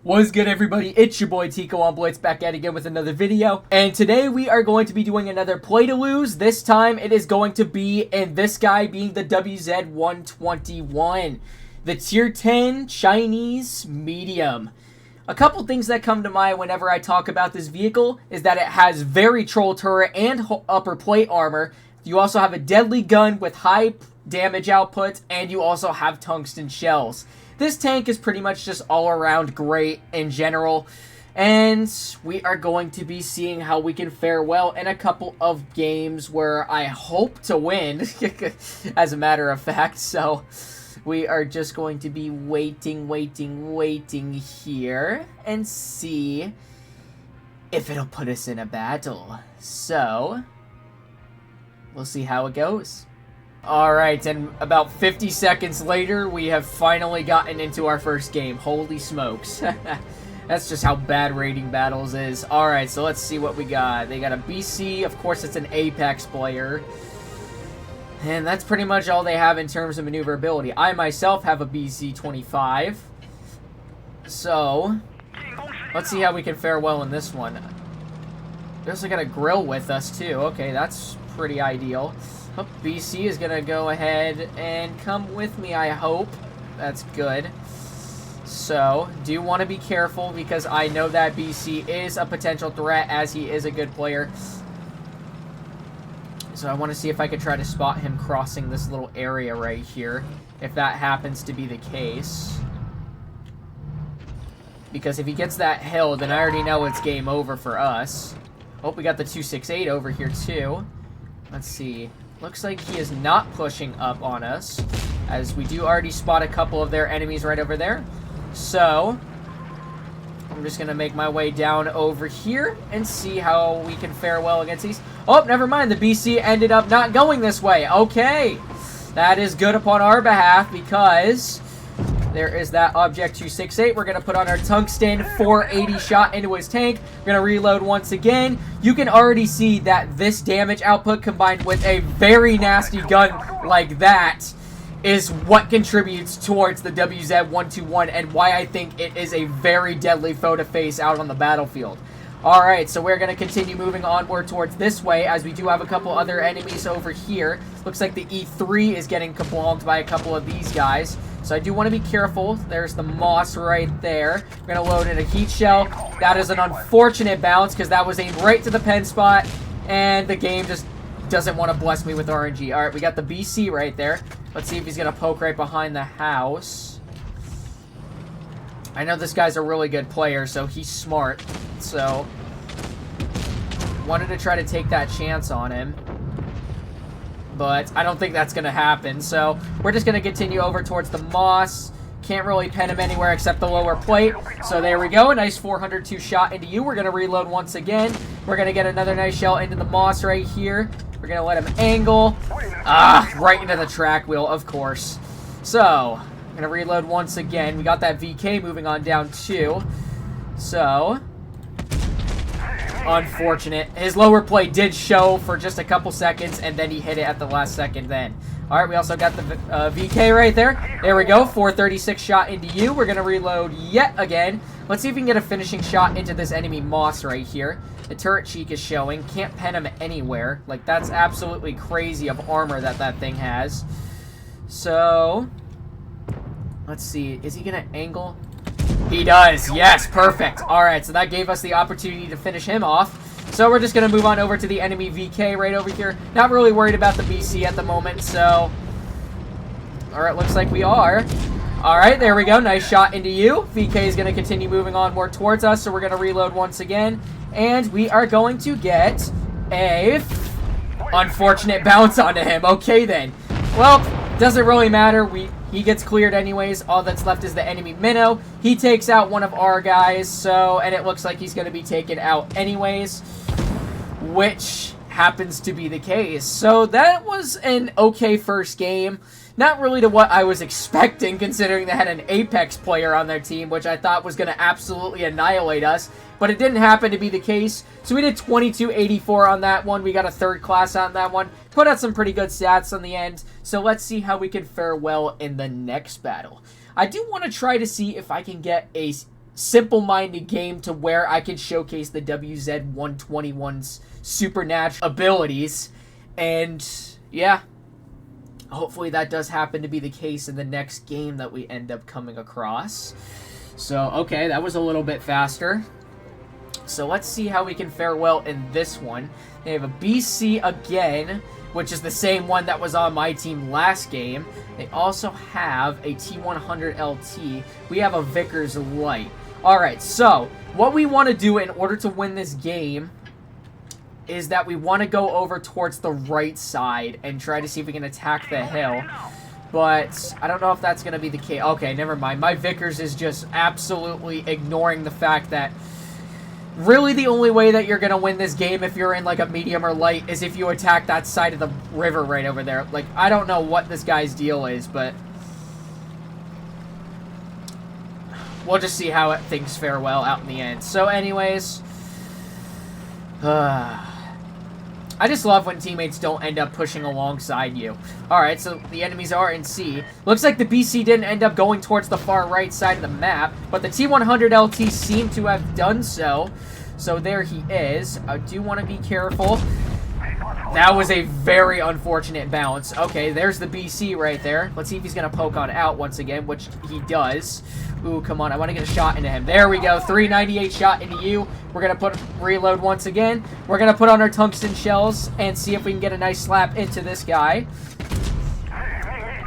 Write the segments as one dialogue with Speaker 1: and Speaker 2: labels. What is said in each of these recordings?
Speaker 1: What's good, everybody? It's your boy Tico on Blitz, back at it again with another video. And today we are going to be doing another play to lose. This time it is going to be in this guy being the WZ-121. The tier 10 Chinese medium. A couple things that come to mind whenever I talk about this vehicle is that it has very troll turret and upper plate armor. You also have a deadly gun with high damage output, and you also have tungsten shells. This tank is pretty much just all around great in general, and we are going to be seeing how we can fare well in a couple of games where I hope to win, as a matter of fact. So we are just going to be waiting here and see if it'll put us in a battle. So we'll see how it goes. Alright, and about 50 seconds later, we have finally gotten into our first game. Holy smokes. That's just how bad rating battles is. Alright, so let's see what we got. They got a BC, of course it's an Apex player. And that's pretty much all they have in terms of maneuverability. I myself have a BC-25. So, let's see how we can fare well in this one. They also got a grill with us too. Okay, that's pretty ideal. Oh, BC is going to go ahead and come with me, I hope. That's good. So, do want to be careful because I know that BC is a potential threat as he is a good player. So I want to see if I could try to spot him crossing this little area right here, if that happens to be the case. Because if he gets that hill, then I already know it's game over for us. Oh, we got the 268 over here too. Let's see. Looks like he is not pushing up on us, as we do already spot a couple of their enemies right over there. So, I'm just going to make my way down over here and see how we can fare well against these. Oh, never mind. The BC ended up not going this way. Okay. That is good upon our behalf because there is that Object 268. We're going to put on our tungsten 480 shot into his tank. We're going to reload once again. You can already see that this damage output combined with a very nasty gun like that is what contributes towards the WZ-121 and why I think it is a very deadly foe to face out on the battlefield. Alright, so we're going to continue moving onward towards this way as we do have a couple other enemies over here. Looks like the E3 is getting kablonked by a couple of these guys. So I do want to be careful. There's the moss right there. We're going to load in a heat shell. That is an unfortunate bounce because that was aimed right to the pen spot. And the game just doesn't want to bless me with RNG. Alright, we got the BC right there. Let's see if he's going to poke right behind the house. I know this guy's a really good player, so he's smart. So, wanted to try to take that chance on him. But I don't think that's going to happen. So, we're just going to continue over towards the moss. Can't really pen him anywhere except the lower plate. So, there we go. A nice 402 shot into you. We're going to reload once again. We're going to get another nice shell into the moss right here. We're going to let him angle. Right into the track wheel, of course. So, I'm going to reload once again. We got that VK moving on down too. So, unfortunate. His lower plate did show for just a couple seconds, and then he hit it at the last second then. Alright, we also got the VK right there. There we go. 436 shot into you. We're going to reload yet again. Let's see if we can get a finishing shot into this enemy moss right here. The turret cheek is showing. Can't pen him anywhere. Like, that's absolutely crazy of armor that that thing has. So, let's see. Is he going to angle? He does. Yes, perfect. Alright, so that gave us the opportunity to finish him off. So we're just going to move on over to the enemy VK right over here. Not really worried about the BC at the moment, so alright, looks like we are. Alright, there we go. Nice shot into you. VK is going to continue moving on more towards us, so we're going to reload once again. And we are going to get a unfortunate bounce onto him. Okay, then. Well, doesn't really matter. He gets cleared anyways. All that's left is the enemy minnow. He takes out one of our guys, so, and it looks like he's going to be taken out anyways, which happens to be the case. So that was an okay first game. Not really to what I was expecting, considering they had an Apex player on their team, which I thought was going to absolutely annihilate us. But it didn't happen to be the case. So we did 2284 on that one. We got a third class on that one. Put out some pretty good stats on the end. So let's see how we can fare well in the next battle. I do want to try to see if I can get a simple-minded game to where I can showcase the WZ-121's supernatural abilities. And yeah, hopefully that does happen to be the case in the next game that we end up coming across. So, okay, that was a little bit faster. So let's see how we can fare well in this one. They have a BC again, which is the same one that was on my team last game. They also have a T100 LT. We have a Vickers Light. Alright, so what we want to do in order to win this game is that we want to go over towards the right side and try to see if we can attack the hill. But I don't know if that's going to be the case. Okay, never mind. My Vickers is just absolutely ignoring the fact that really the only way that you're going to win this game if you're in like a medium or light is if you attack that side of the river right over there. Like, I don't know what this guy's deal is, but we'll just see how things fare well out in the end. So anyways, I just love when teammates don't end up pushing alongside you. Alright, so the enemies are in C. Looks like the BC didn't end up going towards the far right side of the map, but the T100 LT seemed to have done so. So there he is. I do want to be careful. That was a very unfortunate bounce. Okay, there's the BC right there. Let's see if he's going to poke on out once again, which he does. Ooh, come on. I want to get a shot into him. There we go. 398 shot into you. We're going to reload once again. We're going to put on our tungsten shells and see if we can get a nice slap into this guy.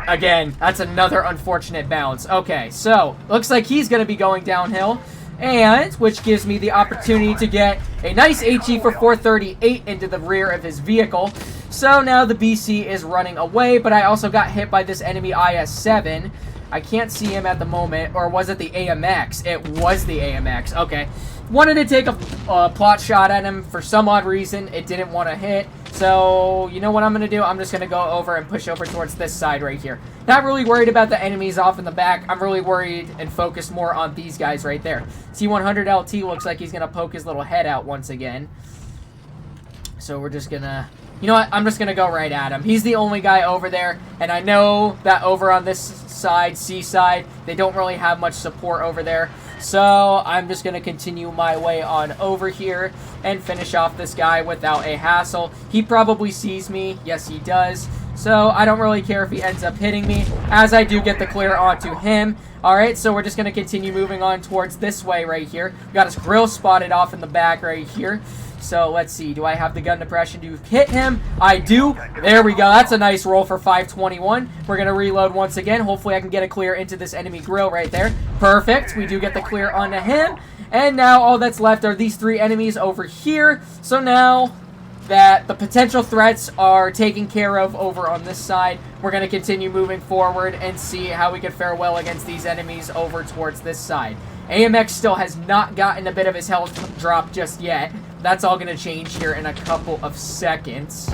Speaker 1: Again, that's another unfortunate bounce. Okay, so looks like he's going to be going downhill. And, which gives me the opportunity to get a nice HE for 438 into the rear of his vehicle. So now the BC is running away, but I also got hit by this enemy IS-7. I can't see him at the moment, or was it the AMX? It was the AMX, okay. Wanted to take a plot shot at him for some odd reason. It didn't want to hit. So, you know what I'm going to do? I'm just going to go over and push over towards this side right here. Not really worried about the enemies off in the back. I'm really worried and focused more on these guys right there. T100 LT looks like he's going to poke his little head out once again. So we're just going to... You know what? I'm just going to go right at him. He's the only guy over there. And I know that over on this side, C side, they don't really have much support over there. So I'm just going to continue my way on over here and finish off this guy without a hassle. He probably sees me. Yes, he does. So I don't really care if he ends up hitting me, as I do get the clear onto him. Alright, so we're just going to continue moving on towards this way right here. We got his grill spotted off in the back right here. So let's see, do I have the gun depression to hit him? I do. There we go. That's a nice roll for 521. We're going to reload once again. Hopefully I can get a clear into this enemy grill right there. Perfect. We do get the clear onto him. And now all that's left are these three enemies over here. So now that the potential threats are taken care of over on this side, we're going to continue moving forward and see how we can fare well against these enemies over towards this side. AMX still has not gotten a bit of his health drop just yet. That's all going to change here in a couple of seconds.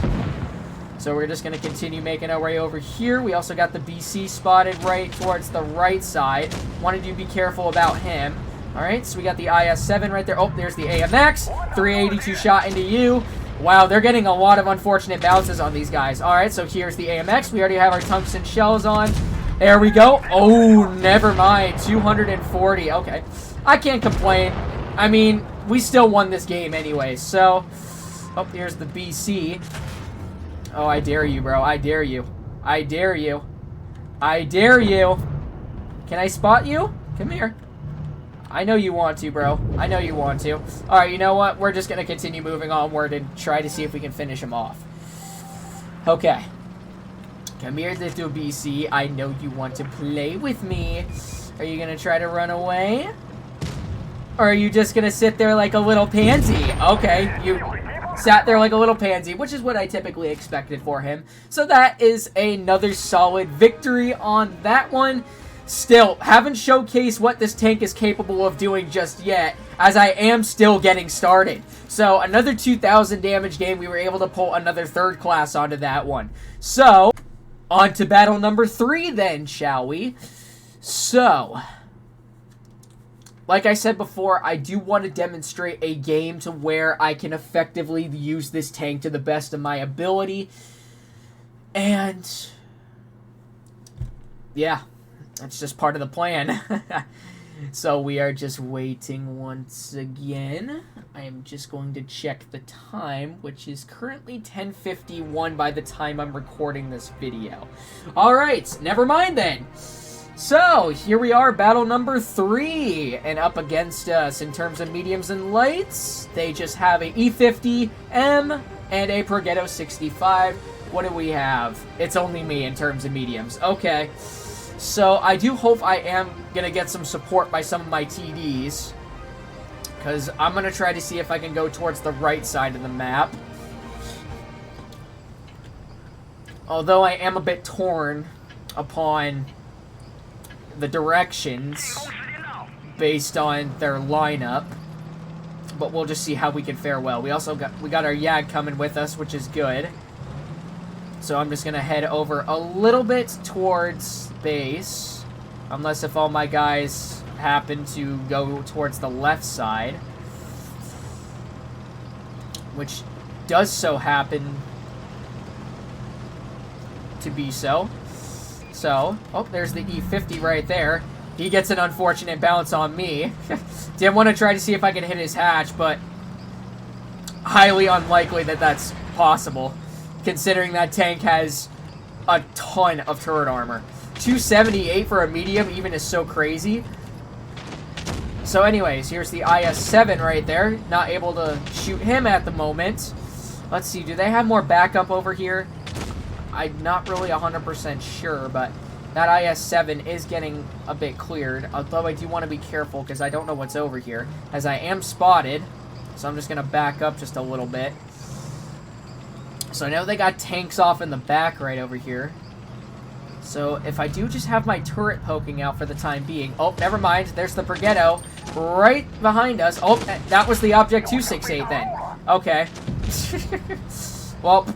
Speaker 1: So we're just going to continue making our way over here. We also got the BC spotted right towards the right side. Wanted you to be careful about him. Alright, so we got the IS-7 right there. Oh, there's the AMX. 382 shot into you. Wow, they're getting a lot of unfortunate bounces on these guys. Alright, so here's the AMX. We already have our tungsten shells on. There we go. Oh, never mind. 240. Okay. I can't complain. I mean, we still won this game anyway, so... Oh, here's the BC. Oh, I dare you, bro. I dare you. I dare you. I dare you. Can I spot you? Come here. I know you want to, bro. I know you want to. Alright, you know what? We're just going to continue moving onward and try to see if we can finish him off. Okay. Come here, little BC. I know you want to play with me. Are you going to try to run away? Or are you just going to sit there like a little pansy? Okay, you sat there like a little pansy, which is what I typically expected for him. So that is another solid victory on that one. Still, haven't showcased what this tank is capable of doing just yet, as I am still getting started. So, another 2,000 damage game, we were able to pull another third class onto that one. So, on to battle number 3 then, shall we? So, like I said before, I do want to demonstrate a game to where I can effectively use this tank to the best of my ability. And, yeah. That's just part of the plan. So we are just waiting once again. I am just going to check the time, which is currently 10:51 by the time I'm recording this video. Alright, never mind then. So, here we are, battle number 3, and up against us in terms of mediums and lights, they just have a E50M and a Progetto 65. What do we have? It's only me in terms of mediums. Okay, so I do hope I am going to get some support by some of my TDs, because I'm going to try to see if I can go towards the right side of the map. Although I am a bit torn upon the directions based on their lineup, but we'll just see how we can fare well. We also got our Yag coming with us, which is good. So I'm just gonna head over a little bit towards base, unless if all my guys happen to go towards the left side, which does so happen to be so. So, oh, there's the E50 right there. He gets an unfortunate bounce on me. Didn't want to try to see if I can hit his hatch, but highly unlikely that that's possible, considering that tank has a ton of turret armor. 278 for a medium even is so crazy. So anyways, here's the IS-7 right there. Not able to shoot him at the moment. Let's see, do they have more backup over here? I'm not really 100% sure, but that IS-7 is getting a bit cleared, although I do want to be careful because I don't know what's over here, as I am spotted, so I'm just going to back up just a little bit. So I know they got tanks off in the back right over here, so if I do just have my turret poking out for the time being... Oh, never mind, there's the Progetto right behind us. Oh, that was the Object 268 then. Okay. Well...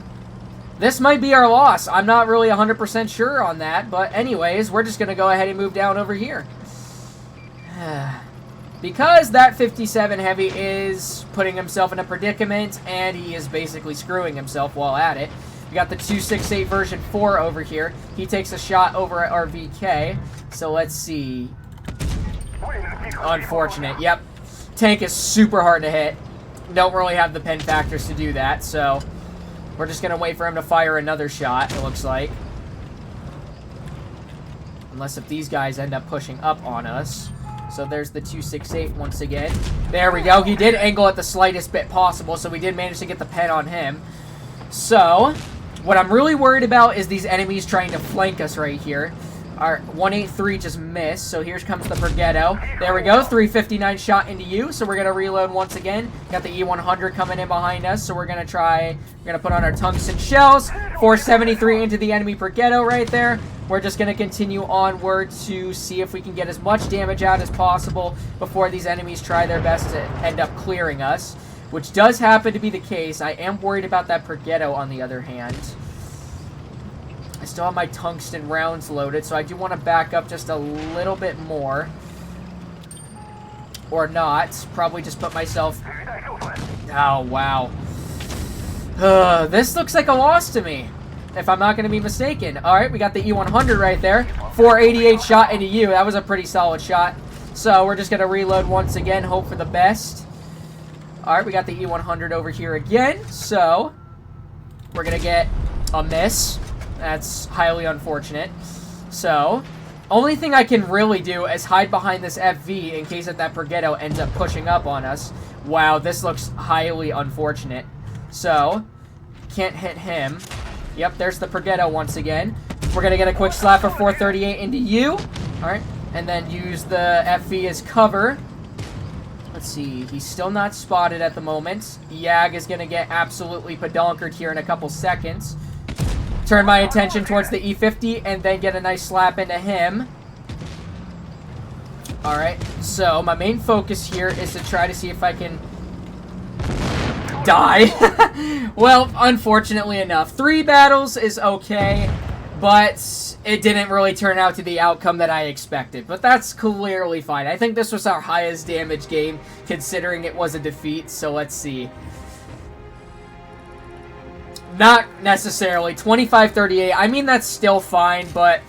Speaker 1: this might be our loss. I'm not really 100% sure on that, but anyways, we're just going to go ahead and move down over here. Because that 57 Heavy is putting himself in a predicament, and he is basically screwing himself while at it. We got the 268 version 4 over here. He takes a shot over at our VK. So let's see. Unfortunate. Yep. Tank is super hard to hit. Don't really have the pen factors to do that, so... we're just going to wait for him to fire another shot, it looks like. Unless if these guys end up pushing up on us. So there's the 268 once again. There we go. He did angle at the slightest bit possible, so we did manage to get the pen on him. So, what I'm really worried about is these enemies trying to flank us right here. Our 183 just missed, so here comes the Progetto. There we go, 359 shot into you, so we're going to reload once again. Got the E100 coming in behind us, so we're going to put on our tungsten shells. 473 into the enemy Progetto right there. We're just going to continue onward to see if we can get as much damage out as possible before these enemies try their best to end up clearing us, which does happen to be the case. I am worried about that Progetto on the other hand. I still have my tungsten rounds loaded, so I do want to back up just a little bit more. Or not. Probably just put myself... oh, wow. This looks like a loss to me, if I'm not going to be mistaken. Alright, we got the E100 right there. 488 shot into you. That was a pretty solid shot. So we're just going to reload once again, hope for the best. Alright, we got the E100 over here again. So, we're going to get a miss. That's highly unfortunate. So, only thing I can really do is hide behind this FV in case that Progetto ends up pushing up on us. Wow, this looks highly unfortunate. So, can't hit him. Yep, there's the Progetto once again. We're going to get a quick slap of 438 into you. Alright, and then use the FV as cover. Let's see, he's still not spotted at the moment. Yag is going to get absolutely pedonkered here in a couple seconds. Turn my attention towards the E50 and then get a nice slap into him. Alright, so my main focus here is to try to see if I can die. Well, unfortunately enough. 3 battles is okay, but it didn't really turn out to the outcome that I expected. But that's clearly fine. I think this was our highest damage game, considering it was a defeat, so let's see. Not necessarily. 25-38. I mean, that's still fine, but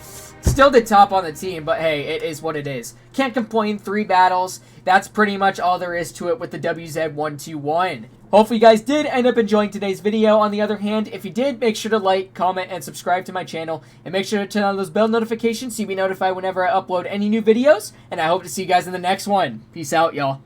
Speaker 1: Still did top on the team, but hey, it is what it is. Can't complain. 3 battles. That's pretty much all there is to it with the WZ-121. Hopefully you guys did end up enjoying today's video. On the other hand, if you did, make sure to like, comment, and subscribe to my channel. And make sure to turn on those bell notifications so you be notified whenever I upload any new videos. And I hope to see you guys in the next one. Peace out, y'all.